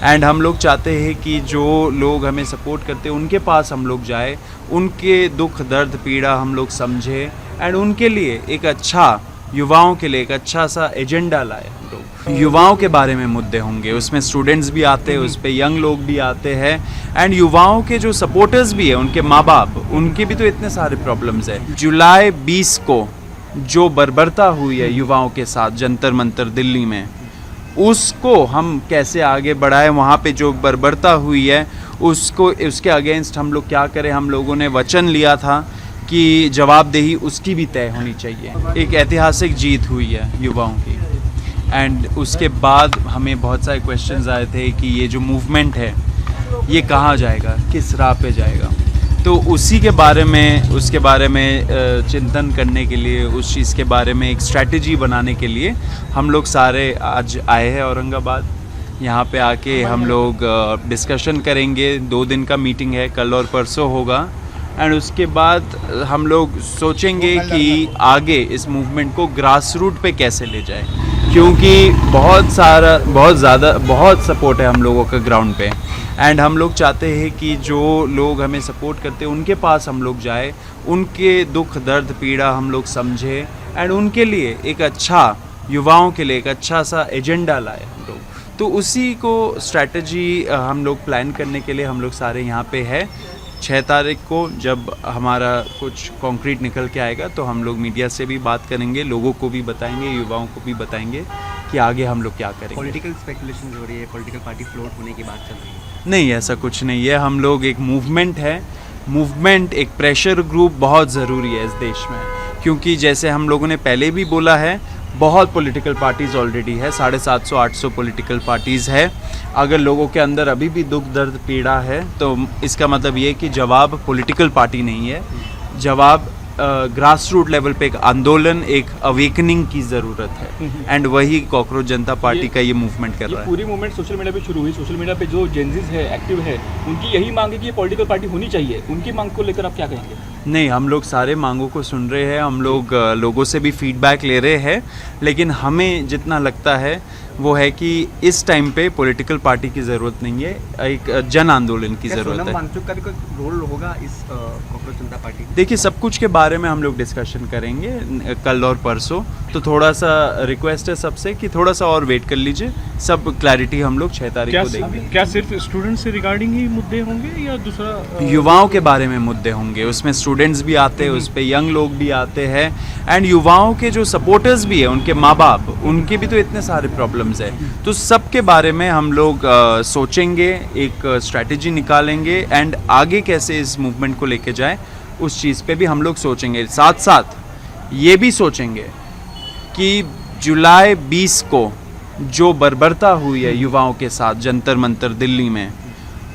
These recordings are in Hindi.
एंड हम लोग चाहते हैं कि जो लोग हमें सपोर्ट करते हैं उनके पास हम लोग जाए, उनके दुख दर्द पीड़ा हम लोग समझे एंड उनके लिए एक अच्छा, युवाओं के लिए एक अच्छा सा एजेंडा लाए। हम लोग युवाओं के बारे में मुद्दे होंगे, उसमें स्टूडेंट्स भी आते हैं, उस पर यंग लोग भी आते हैं एंड युवाओं के जो सपोर्टर्स भी है, उनके माँ बाप, उनके भी तो इतने सारे प्रॉब्लम्स है। जुलाई 20 को जो बर्बरता हुई है युवाओं के साथ जंतर मंतर दिल्ली में, उसको हम कैसे आगे बढ़ाएं। वहाँ पे जो बर्बरता हुई है उसको, उसके अगेंस्ट हम लोग क्या करें। हम लोगों ने वचन लिया था कि जवाबदेही उसकी भी तय होनी चाहिए। एक ऐतिहासिक जीत हुई है युवाओं की एंड उसके बाद हमें बहुत सारे क्वेश्चंस आए थे कि ये जो मूवमेंट है ये कहाँ जाएगा, किस राह पे जाएगा। तो उसी के बारे में, उसके बारे में चिंतन करने के लिए, उस चीज़ के बारे में एक स्ट्रैटेजी बनाने के लिए हम लोग सारे आज आए हैं औरंगाबाद। यहाँ पे आके हम लोग डिस्कशन करेंगे। 2 दिन का मीटिंग है, कल और परसों होगा एंड उसके बाद हम लोग सोचेंगे कि आगे इस मूवमेंट को ग्रास रूट पे कैसे ले जाए, क्योंकि बहुत सपोर्ट है हम लोगों का ग्राउंड पे एंड हम लोग चाहते हैं कि जो लोग हमें सपोर्ट करते हैं उनके पास हम लोग जाए, उनके दुख दर्द पीड़ा हम लोग समझे एंड उनके लिए एक अच्छा, युवाओं के लिए एक अच्छा सा एजेंडा लाए हम लोग। तो उसी को स्ट्रैटेजी हम लोग प्लान करने के लिए हम लोग सारे यहाँ पे है। 6 तारीख को जब हमारा कुछ कॉन्क्रीट निकल के आएगा तो हम लोग मीडिया से भी बात करेंगे, लोगों को भी बताएंगे, युवाओं को भी बताएंगे कि आगे हम लोग क्या करेंगे। पॉलिटिकल स्पेकुलेशन हो रही है, पॉलिटिकल पार्टी फ्लोट होने की बात चल रही है। नहीं, ऐसा कुछ नहीं है। हम लोग एक मूवमेंट है, मूवमेंट एक प्रेशर ग्रुप बहुत ज़रूरी है इस देश में, क्योंकि जैसे हम लोगों ने पहले भी बोला है, बहुत पॉलिटिकल पार्टीज़ ऑलरेडी है, 750-800 पॉलिटिकल पार्टीज़ है। अगर लोगों के अंदर अभी भी दुख दर्द पीड़ा है तो इसका मतलब ये कि जवाब पॉलिटिकल पार्टी नहीं है, जवाब ग्रास रूट लेवल पे एक आंदोलन, एक अवेकनिंग की ज़रूरत है एंड वही कॉकरोच जनता पार्टी का ये मूवमेंट कर रहा है। पूरी मूवमेंट सोशल मीडिया पे शुरू हुई। सोशल मीडिया पे जो जेनजीज है, एक्टिव है, उनकी यही मांग है कि ये पॉलिटिकल पार्टी होनी चाहिए। उनकी मांग को लेकर आप क्या कहेंगे? नहीं, हम लोग सारे मांगों को सुन रहे हैं, हम लोग लोगों से भी फीडबैक ले रहे हैं, लेकिन हमें जितना लगता है वो है कि इस टाइम पे पॉलिटिकल पार्टी की ज़रूरत नहीं है, एक जन आंदोलन की ज़रूरत है। सोनम वांगचुक का भी कोई रोल होगा इस कॉकरोच जनता पार्टी? देखिए, सब कुछ के बारे में हम लोग डिस्कशन करेंगे कल और परसों, तो थोड़ा सा रिक्वेस्ट है सबसे कि थोड़ा सा और वेट कर लीजिए, सब क्लैरिटी हम लोग 6 तारीख को देंगे। क्या सिर्फ स्टूडेंट से रिगार्डिंग ही मुद्दे होंगे या दूसरा? युवाओं के बारे में मुद्दे होंगे, उसमें स्टूडेंट्स भी आते हैं, उस पर यंग लोग भी आते हैं एंड युवाओं के जो सपोर्टर्स भी है, उनके माँ बाप, उनके भी तो इतने सारे प्रॉब्लम्स है। तो सब के बारे में हम लोग सोचेंगे, एक स्ट्रैटेजी निकालेंगे एंड आगे कैसे इस मूवमेंट को लेके जाए उस चीज़ पे भी हम लोग सोचेंगे। साथ साथ ये भी सोचेंगे कि जुलाई 20 को जो बर्बरता हुई है युवाओं के साथ जंतर मंतर दिल्ली में,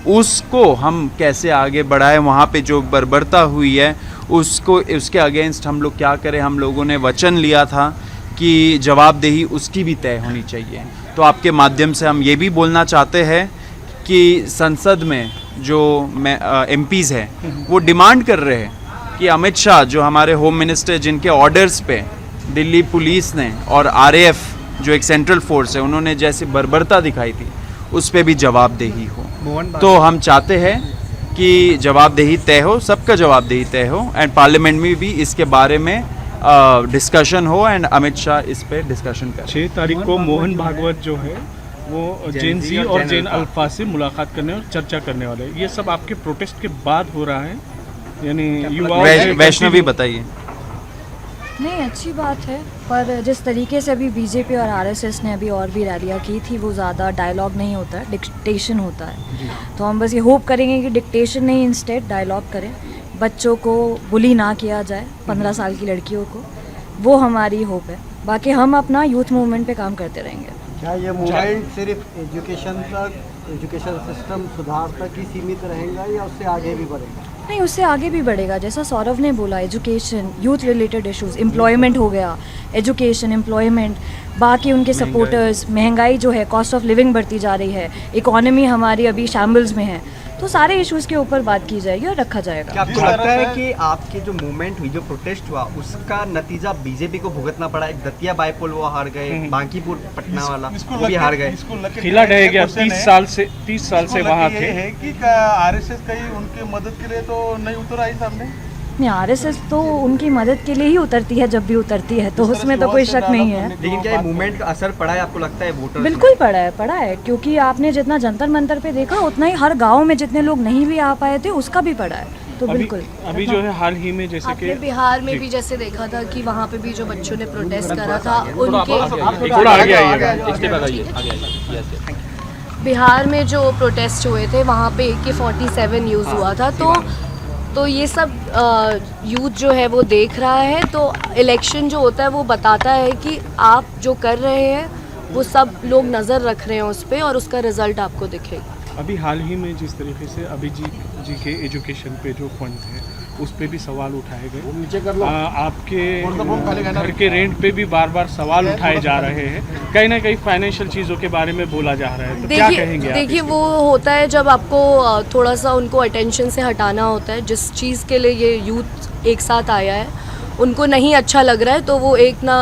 उसको हम कैसे आगे बढ़ाएं। वहाँ पे जो बर्बरता हुई है उसको, उसके अगेंस्ट हम लोग क्या करें। हम लोगों ने वचन लिया था कि जवाबदेही उसकी भी तय होनी चाहिए। तो आपके माध्यम से हम ये भी बोलना चाहते हैं कि संसद में जो MPs हैं वो डिमांड कर रहे हैं कि अमित शाह, जो हमारे होम मिनिस्टर, जिनके ऑर्डर्स पे दिल्ली पुलिस ने और RAF जो एक सेंट्रल फोर्स है, उन्होंने जैसे बर्बरता दिखाई थी, उस पे भी जवाबदेही हो। तो हम चाहते हैं कि जवाबदेही तय हो, सबका जवाबदेही तय हो एंड पार्लियामेंट में भी इसके बारे में डिस्कशन हो एंड अमित शाह इस पे डिस्कशन करें। 6 तारीख को मोहन भागवत जो है वो जेन जी और जेन अल्फा से मुलाकात करने और चर्चा करने वाले हैं। ये सब आपके प्रोटेस्ट के बाद हो रहा है, यानी युवा। वैष्णवी बताइए। नहीं, अच्छी बात है, पर जिस तरीके से अभी बीजेपी और RSS ने अभी और भी रैलियाँ की थी, वो ज़्यादा डायलॉग नहीं होता है, डिक्टेशन होता है। तो हम बस ये होप करेंगे कि डिक्टेशन नहीं, इंस्टेड डायलॉग करें, बच्चों को बुली ना किया जाए, 15 साल की लड़कियों को, वो हमारी होप है। बाकी हम अपना यूथ मूवमेंट पे काम करते रहेंगे। क्या ये मूवमेंट सिर्फ एजुकेशन सिस्टम सुधार तक ही सीमित रहेगा या उससे आगे भी बढ़ेगा? नहीं, उससे आगे भी बढ़ेगा। जैसा सौरभ ने बोला, education, youth related issues, employment हो गया, एजुकेशन, एम्प्लॉयमेंट, बाकी उनके सपोर्टर्स, महंगाई जो है, कॉस्ट ऑफ लिविंग बढ़ती जा रही है, इकोनॉमी हमारी अभी शैम्बल्स में है, तो सारे इश्यूज़ के ऊपर बात की जाएगी और रखा जाएगा। क्या आपको लगता है कि आपके जो मूवमेंट हुई, जो प्रोटेस्ट हुआ, उसका नतीजा बीजेपी को भुगतना पड़ा? एक दतिया बाईपोल वो हार गए, बांकीपुर पटना वाला वो भी हार गए। खिला रह गया 30 साल से वहाँ थे। है कि आरएसएस कहीं उनके मदद के लिए तो नहीं उतर आई सामने? नहीं, आरएसएस तो उनकी मदद के लिए ही उतरती है जब भी उतरती है, तो उसमें तो कोई शक नहीं है। लेकिन क्या ये मूवमेंट का असर पड़ा है आपको लगता है वोटर? बिल्कुल पड़ा है क्योंकि आपने जितना जंतर मंतर पे देखा उतना ही हर गांव में जितने लोग नहीं भी आ पाए थे उसका भी पड़ा है, तो बिल्कुल। अभी जो है हाल ही में जैसे आपने कि बिहार में भी जैसे देखा था कि वहाँ पे भी जो बच्चों ने प्रोटेस्ट करा था उनके थोड़ा आगे आइएगा। बिहार में जो प्रोटेस्ट हुए थे वहाँ पे AK-47 यूज़ हुआ था, तो ये सब यूथ जो है वो देख रहा है। तो इलेक्शन जो होता है वो बताता है कि आप जो कर रहे हैं वो सब लोग नज़र रख रहे हैं उस पर और उसका रिजल्ट आपको दिखेगा। अभी हाल ही में जिस तरीके से अभिजीत जी के एजुकेशन पे जो फंड है उस पे भी सवाल उठाए गए, आपके घर के रेंट पे भी बार बार सवाल उठाए जा रहे हैं, कहीं ना कहीं फाइनेंशियल चीज़ों के बारे में बोला जा रहा है, तो क्या कहेंगे आप? देखिए वो होता है जब आपको थोड़ा सा उनको अटेंशन से हटाना होता है, जिस चीज़ के लिए ये यूथ एक साथ आया है उनको नहीं अच्छा लग रहा है तो वो एक ना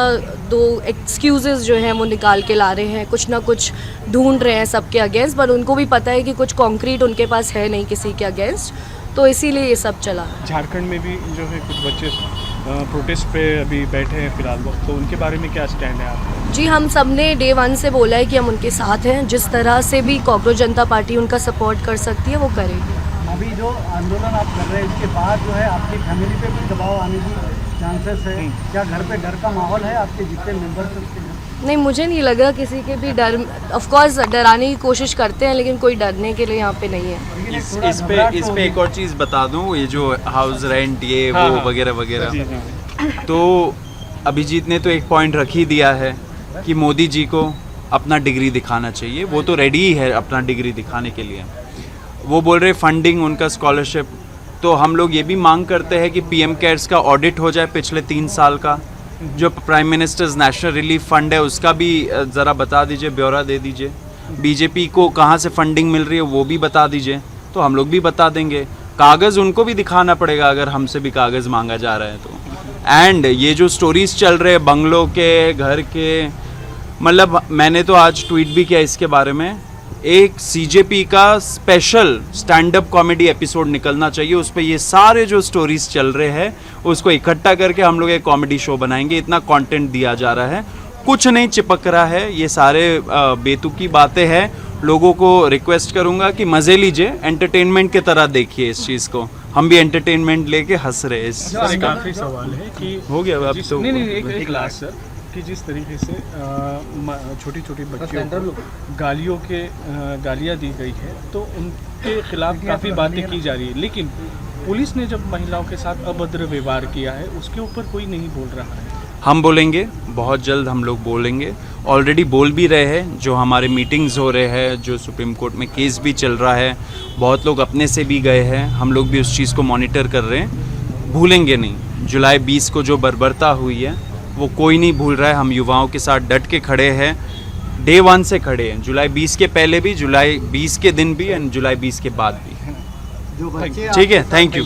दो एक्सक्यूज़ेस जो हैं वो निकाल के ला रहे हैं, कुछ ना कुछ ढूंढ रहे हैं सबके अगेंस्ट, पर उनको भी पता है कि कुछ कॉन्क्रीट उनके पास है नहीं किसी के अगेंस्ट, तो इसीलिए ये सब चला। झारखंड में भी जो है कुछ बच्चे प्रोटेस्ट पे अभी बैठे हैं फिलहाल वक्त, तो उनके बारे में क्या स्टैंड है आपका? जी, हम सब ने Day 1 से बोला है कि हम उनके साथ हैं, जिस तरह से भी कॉकरोच जनता पार्टी उनका सपोर्ट कर सकती है वो करेगी। अभी जो आंदोलन आप कर रहे हैं इसके बाद जो है आपकी फैमिली पे भी दबाव आने की चांसेस है, क्या घर पे डर का माहौल है आपके जितने मेंबर्स हैं? नहीं, मुझे नहीं लग रहा किसी के भी डर, ऑफ कोर्स डराने की कोशिश करते हैं लेकिन कोई डरने के लिए यहाँ पे नहीं है। इस पे एक और चीज़ बता दूं, ये जो हाउस रेंट ये हाँ, वो हाँ, वगैरह वगैरह, जी, हाँ। तो अभिजीत ने तो एक पॉइंट रख ही दिया है कि मोदी जी को अपना डिग्री दिखाना चाहिए, वो तो रेडी ही है अपना डिग्री दिखाने के लिए। वो बोल रहे फंडिंग उनका स्कॉलरशिप, तो हम लोग ये भी मांग करते हैं कि PM केयर्स का ऑडिट हो जाए पिछले 3 साल का, जो prime ministers national relief fund है उसका भी ज़रा बता दीजिए, ब्यौरा दे दीजिए। बीजेपी को कहाँ से फंडिंग मिल रही है वो भी बता दीजिए, तो हम लोग भी बता देंगे। कागज़ उनको भी दिखाना पड़ेगा अगर हमसे भी कागज़ मांगा जा रहा है तो। एंड ये जो स्टोरीज़ चल रहे हैं बंगलों के, घर के, मतलब मैंने तो आज ट्वीट भी किया इसके बारे में, एक CJP का special stand up comedy episode निकलना चाहिए, उस पर ये सारे जो स्टोरीज चल रहे हैं उसको इकट्ठा करके हम लोग एक कॉमेडी शो बनाएंगे। इतना कंटेंट दिया जा रहा है, कुछ नहीं चिपक रहा है, ये सारे बेतुकी बातें हैं। लोगों को रिक्वेस्ट करूंगा कि मज़े लीजिए, एंटरटेनमेंट की तरह देखिए इस चीज़ को, हम भी एंटरटेनमेंट लेके हंस रहे हैं। एक आखिरी सवाल है कि हो गया अब तो नहीं एक लास्ट सर, कि जिस तरीके से छोटी छोटी बच्चियों को गालियाँ दी गई है तो उनके खिलाफ काफ़ी बातें की जा रही है, लेकिन पुलिस ने जब महिलाओं के साथ अभद्र व्यवहार किया है उसके ऊपर कोई नहीं बोल रहा है। हम बोलेंगे, बहुत जल्द हम लोग बोलेंगे, ऑलरेडी बोल भी रहे हैं। जो हमारे मीटिंग्स हो रहे हैं, जो सुप्रीम कोर्ट में केस भी चल रहा है, बहुत लोग अपने से भी गए हैं, हम लोग भी उस चीज़ को मॉनिटर कर रहे हैं। भूलेंगे नहीं, जुलाई 20 को जो बर्बरता हुई है वो कोई नहीं भूल रहा है। हम युवाओं के साथ डट के खड़े हैं, Day 1 से खड़े हैं, जुलाई 20 के पहले भी, जुलाई 20 के दिन भी एंड जुलाई 20 के बाद भी। जो बच्चे ठीक है, थैंक यू।